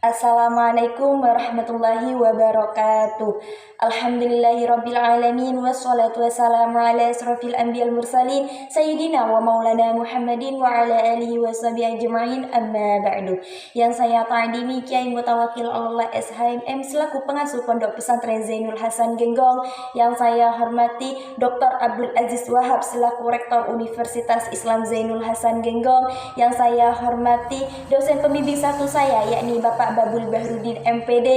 Assalamualaikum warahmatullahi wabarakatuh. Alhamdulillahirabbil alamin wassalatu wassalamu ala asrofil anbiyal mursalin sayyidina wa maulana Muhammadin wa ala alihi washabihi ajmain, amma ba'du. Yang saya ta'dimi Kiai Mutawakkil Allah SHMM selaku pengasuh Pondok Pesantren Zainul Hasan Genggong. Yang saya hormati Dr. Abdul Aziz Wahab selaku Rektor Universitas Islam Zainul Hasan Genggong. Yang saya hormati dosen pembimbing satu saya, yakni Bapak Babul Bahrudin MPD.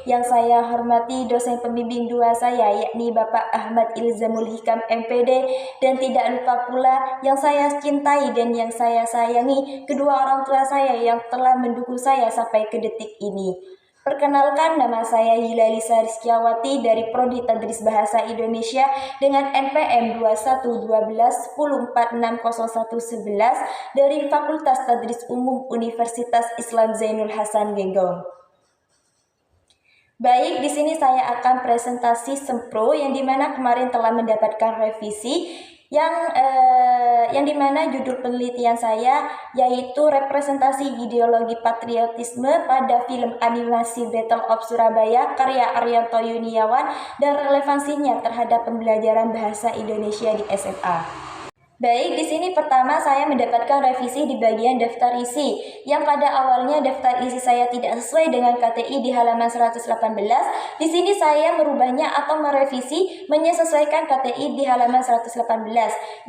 Yang saya hormati dosen pembimbing dua saya, yakni Bapak Ahmad Ilzamul Hikam MPD. Dan tidak lupa pula yang saya cintai dan yang saya sayangi, kedua orang tua saya yang telah mendukung saya sampai ke detik ini. Perkenalkan, nama saya Hilalisa Rizkiawati dari Prodi Tadris Bahasa Indonesia dengan NPM 211210460111 dari Fakultas Tadris Umum Universitas Islam Zainul Hasan Genggong. Baik, di sini saya akan presentasi Sempro yang dimana kemarin telah mendapatkan revisi yang dimana judul penelitian saya yaitu representasi ideologi patriotisme pada film animasi Battle of Surabaya karya Arianto Yuniawan dan relevansinya terhadap pembelajaran bahasa Indonesia di SMA. Baik, di sini pertama saya mendapatkan revisi di bagian daftar isi, yang pada awalnya daftar isi saya tidak sesuai dengan KTI di halaman 118. Di sini saya merubahnya atau merevisi menyesuaikan KTI di halaman 118.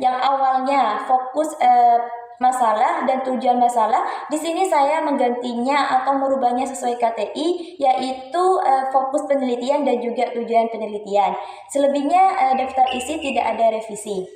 Yang awalnya fokus masalah dan tujuan masalah, di sini saya menggantinya atau merubahnya sesuai KTI, yaitu fokus penelitian dan juga tujuan penelitian. Selebihnya daftar isi tidak ada revisi.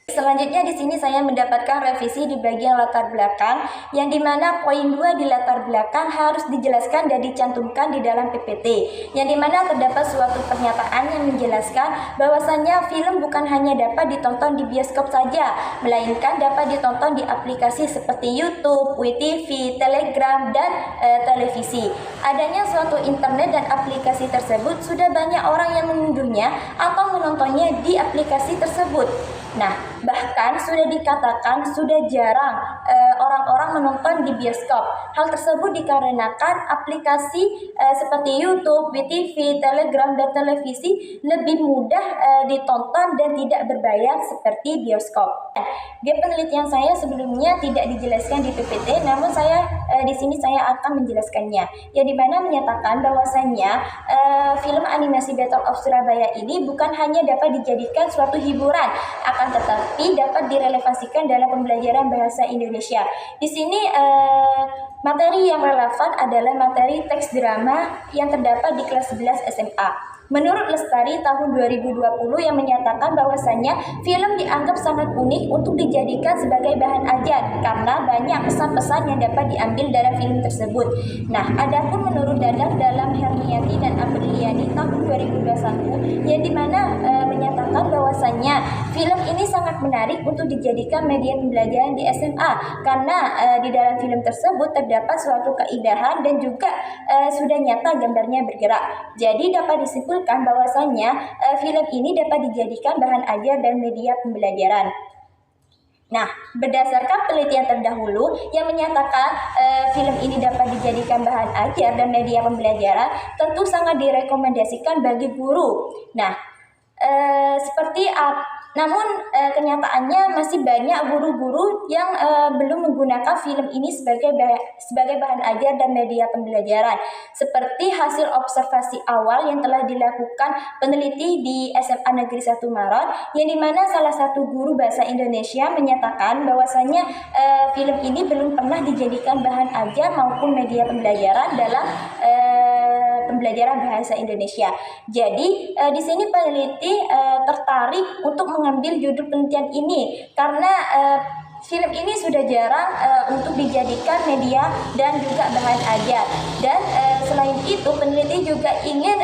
Selanjutnya di sini saya mendapatkan revisi di bagian latar belakang, yang dimana poin 2 di latar belakang harus dijelaskan dan dicantumkan di dalam PPT, yang dimana terdapat suatu pernyataan yang menjelaskan bahwasannya film bukan hanya dapat ditonton di bioskop saja, melainkan dapat ditonton di aplikasi seperti YouTube, WeTV, Telegram, dan televisi. Adanya suatu internet dan aplikasi tersebut, sudah banyak orang yang mengunduhnya atau menontonnya di aplikasi tersebut. Nah, bahkan sudah dikatakan sudah jarang orang-orang menonton di bioskop. Hal tersebut dikarenakan aplikasi seperti YouTube, WeTV, Telegram, dan televisi lebih mudah ditonton dan tidak berbayar seperti bioskop. Dia penelitian saya sebelumnya tidak dijelaskan di PPT, namun di sini saya akan menjelaskannya. Yang dimana menyatakan bahwasannya film animasi Battle of Surabaya ini bukan hanya dapat dijadikan suatu hiburan, akan tetapi dapat direlevansikan dalam pembelajaran bahasa Indonesia. Di sini materi yang relevan adalah materi teks drama yang terdapat di kelas 11 SMA. Menurut Lestari tahun 2020 yang menyatakan bahwasannya film dianggap sangat unik untuk dijadikan sebagai bahan ajar karena banyak pesan-pesan yang dapat diambil dalam film tersebut. Nah, adapun menurut Dadang dalam Hermiati dan Apriliani tahun 2021 yang dimana menyatakan bahwasannya film ini sangat menarik untuk dijadikan media pembelajaran di SMA karena di dalam film tersebut terdapat suatu keindahan dan juga sudah nyata gambarnya bergerak. Jadi dapat disimpulkan bahwasannya film ini dapat dijadikan bahan ajar dan media pembelajaran. Nah, berdasarkan penelitian terdahulu yang menyatakan film ini dapat dijadikan bahan ajar dan media pembelajaran, tentu sangat direkomendasikan bagi guru. Nah, namun kenyataannya masih banyak guru-guru yang belum menggunakan film ini sebagai bahan ajar dan media pembelajaran. Seperti hasil observasi awal yang telah dilakukan peneliti di SMA Negeri 1 Maron, yang dimana salah satu guru bahasa Indonesia menyatakan bahwasanya film ini belum pernah dijadikan bahan ajar maupun media pembelajaran dalam pembelajaran bahasa Indonesia. Jadi di sini peneliti tertarik untuk mengambil judul penelitian ini karena film ini sudah jarang untuk dijadikan media dan juga bahan ajar. Dan selain itu peneliti juga ingin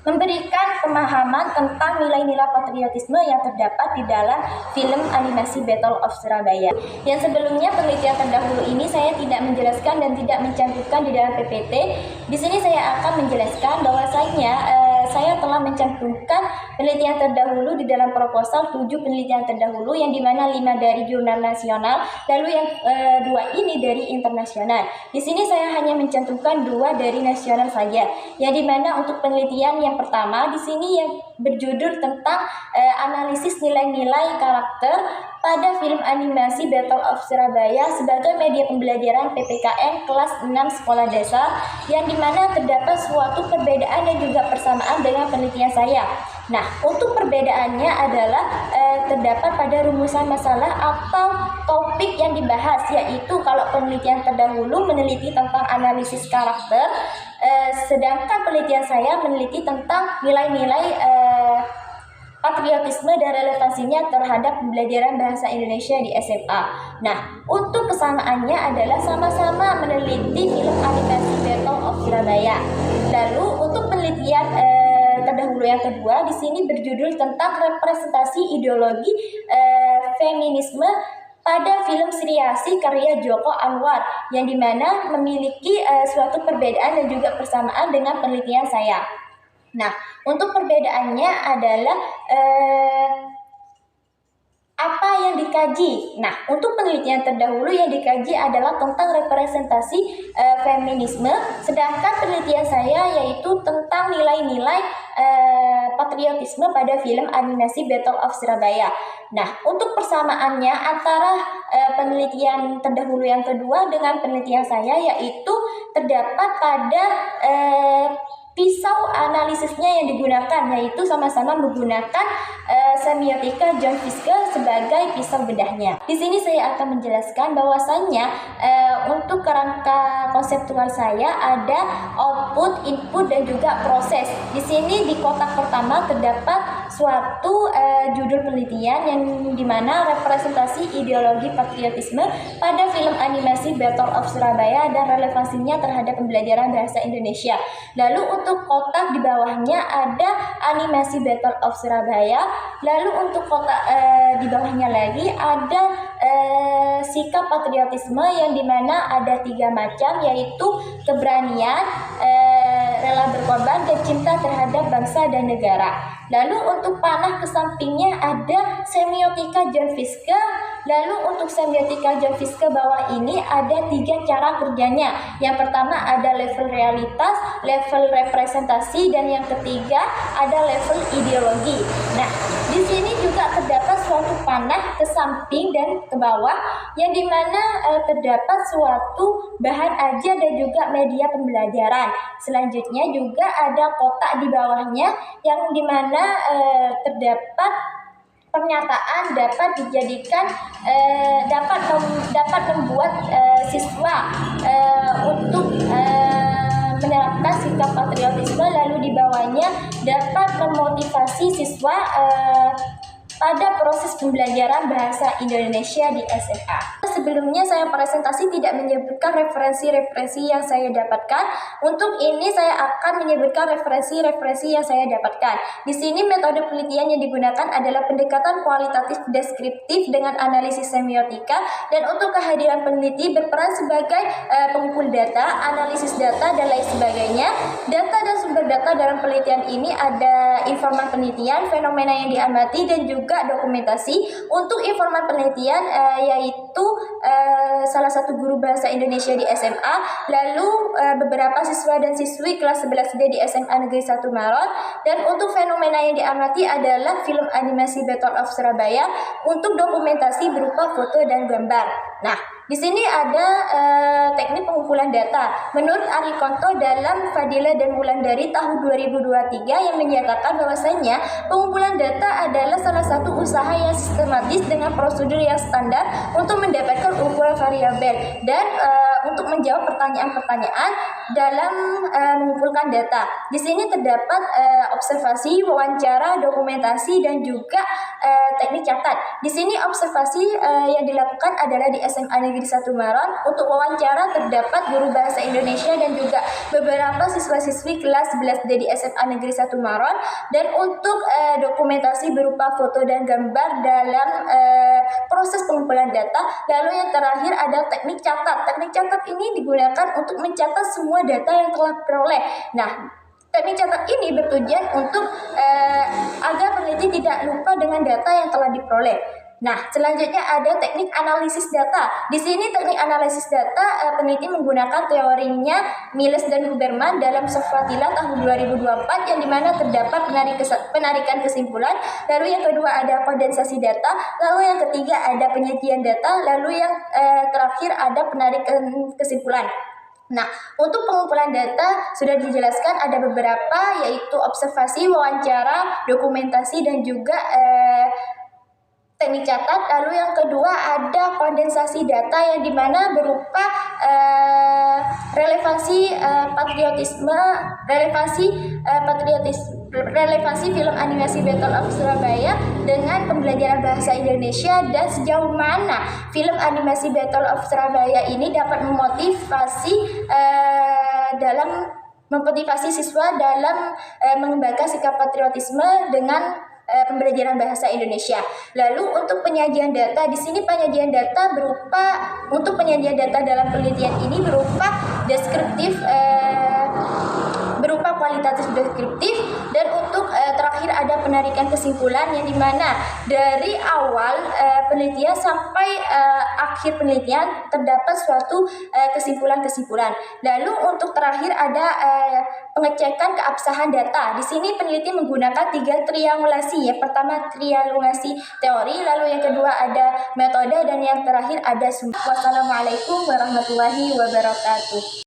memberikan pemahaman tentang nilai-nilai patriotisme yang terdapat di dalam film animasi Battle of Surabaya. Yang sebelumnya penelitian terdahulu ini saya tidak menjelaskan dan tidak mencantumkan di dalam PPT. Di sini saya akan menjelaskan bahwasanya saya telah mencantumkan penelitian terdahulu di dalam proposal 7 penelitian terdahulu, yang dimana 5 dari jurnal nasional, lalu yang 2 ini dari internasional. Di sini saya hanya mencantumkan 2 dari nasional saja, yang dimana untuk penelitian yang pertama di sini yang berjudul tentang analisis nilai-nilai karakter pada film animasi Battle of Surabaya sebagai media pembelajaran PPKN kelas 6 sekolah dasar, yang dimana terdapat suatu perbedaan dan juga persamaan dengan penelitian saya. Nah, untuk perbedaannya adalah terdapat pada rumusan masalah atau topik yang dibahas, yaitu kalau penelitian terdahulu meneliti tentang analisis karakter, sedangkan penelitian saya meneliti tentang nilai-nilai patriotisme dan relevansinya terhadap pembelajaran bahasa Indonesia di SMA. Nah, untuk kesamaannya adalah sama-sama meneliti film animasi Battle of Surabaya. Lalu untuk penelitian terdahulu yang kedua di sini berjudul tentang representasi ideologi feminisme pada film Sri Asih karya Joko Anwar, yang dimana memiliki suatu perbedaan dan juga persamaan dengan penelitian saya. Nah, untuk perbedaannya adalah apa yang dikaji. Nah, untuk penelitian terdahulu yang dikaji adalah tentang representasi feminisme, sedangkan penelitian saya yaitu tentang nilai-nilai patriotisme pada film animasi Battle of Surabaya. Nah, untuk persamaannya antara penelitian terdahulu yang kedua dengan penelitian saya yaitu terdapat pada pisau analisisnya yang digunakan, yaitu sama-sama menggunakan semiotika John Fiske sebagai pisau bedahnya. Di sini saya akan menjelaskan bahwasannya untuk kerangka konseptual saya ada output, input, dan juga proses. Di sini di kotak pertama terdapat suatu judul penelitian yang dimana representasi ideologi patriotisme pada film animasi Battle of Surabaya dan relevansinya terhadap pembelajaran bahasa Indonesia. Lalu untuk kotak di bawahnya ada animasi Battle of Surabaya. Lalu untuk kotak di bawahnya lagi ada sikap patriotisme, yang dimana ada 3 macam, yaitu keberanian, rela berkorban, dan cinta terhadap bangsa dan negara. Lalu untuk panah ke sampingnya ada semiotika John Fiske. Lalu untuk semiotika John Fiske bawah ini ada 3 cara kerjanya. Yang pertama ada level realitas, level representasi, dan yang ketiga ada level ideologi. Nah, di sini juga terdapat suatu panah ke samping dan ke bawah, yang dimana terdapat suatu bahan ajar dan juga media pembelajaran. Selanjutnya juga ada kotak di bawahnya, yang dimana terdapat pernyataan dapat dijadikan dapat membuat siswa untuk menerapkan sikap patriotisme. Lalu di bawahnya dapat memotivasi siswa pada proses pembelajaran bahasa Indonesia di SMA. Sebelumnya saya presentasi tidak menyebutkan referensi-referensi yang saya dapatkan. Untuk ini saya akan menyebutkan referensi-referensi yang saya dapatkan. Di sini metode penelitian yang digunakan adalah pendekatan kualitatif deskriptif dengan analisis semiotika, dan untuk kehadiran peneliti berperan sebagai pengumpul data, analisis data, dan lain sebagainya. Data dan sumber data dalam penelitian ini ada informan penelitian, fenomena yang diamati, dan juga dokumentasi. Untuk informan penelitian yaitu salah satu guru bahasa Indonesia di SMA, lalu beberapa siswa dan siswi kelas 11D di SMA Negeri 1 Maron. Dan untuk fenomena yang diamati adalah film animasi Battle of Surabaya. Untuk dokumentasi berupa foto dan gambar. Nah, di sini ada teknik pengumpulan data. Menurut Ari Konto dalam Fadila dan Wulandari tahun 2023 yang menyatakan bahwasanya pengumpulan data adalah salah satu usaha yang sistematis dengan prosedur yang standar untuk mendapatkan ukuran variabel dan untuk menjawab pertanyaan-pertanyaan dalam mengumpulkan data. Di sini terdapat observasi, wawancara, dokumentasi, dan juga teknik catat. Di sini observasi yang dilakukan adalah di SMA Negeri 1 Maron. Untuk wawancara terdapat guru bahasa Indonesia dan juga beberapa siswa-siswi kelas 11D di SMA Negeri 1 Maron. Dan untuk dokumentasi berupa foto dan gambar dalam proses pengumpulan data. Lalu yang terakhir ada teknik catat. Teknik catat ini digunakan untuk mencatat semua data yang telah diperoleh. Nah, Teknik catat ini bertujuan untuk agar peneliti tidak lupa dengan data yang telah diperoleh. Nah, selanjutnya ada teknik analisis data. Di sini teknik analisis data peneliti menggunakan teorinya Miles dan Huberman dalam Sofawatilah tahun 2024 yang dimana terdapat penarikan kesimpulan. Lalu yang kedua ada kondensasi data. Lalu yang ketiga ada penyajian data. Lalu yang terakhir ada penarikan kesimpulan. Nah, untuk pengumpulan data sudah dijelaskan ada beberapa, yaitu observasi, wawancara, dokumentasi, dan juga teknik catat. Lalu yang kedua ada kondensasi data yang dimana berupa relevansi film animasi Battle of Surabaya dengan pembelajaran bahasa Indonesia, dan sejauh mana film animasi Battle of Surabaya ini dapat memotivasi siswa dalam mengembangkan sikap patriotisme dengan pembelajaran bahasa Indonesia. Lalu untuk penyajian data, di sini penyajian data untuk penyajian data dalam penelitian ini berupa deskriptif, berupa kualitatif deskriptif, dan untuk terakhir ada penarikan kesimpulan yang dimana dari awal penelitian sampai akhir penelitian terdapat suatu kesimpulan-kesimpulan. Lalu untuk terakhir ada pengecekan keabsahan data. Di sini peneliti menggunakan 3 triangulasi. Yang pertama triangulasi teori, lalu yang kedua ada metode, dan yang terakhir ada sumber. Wassalamualaikum warahmatullahi wabarakatuh.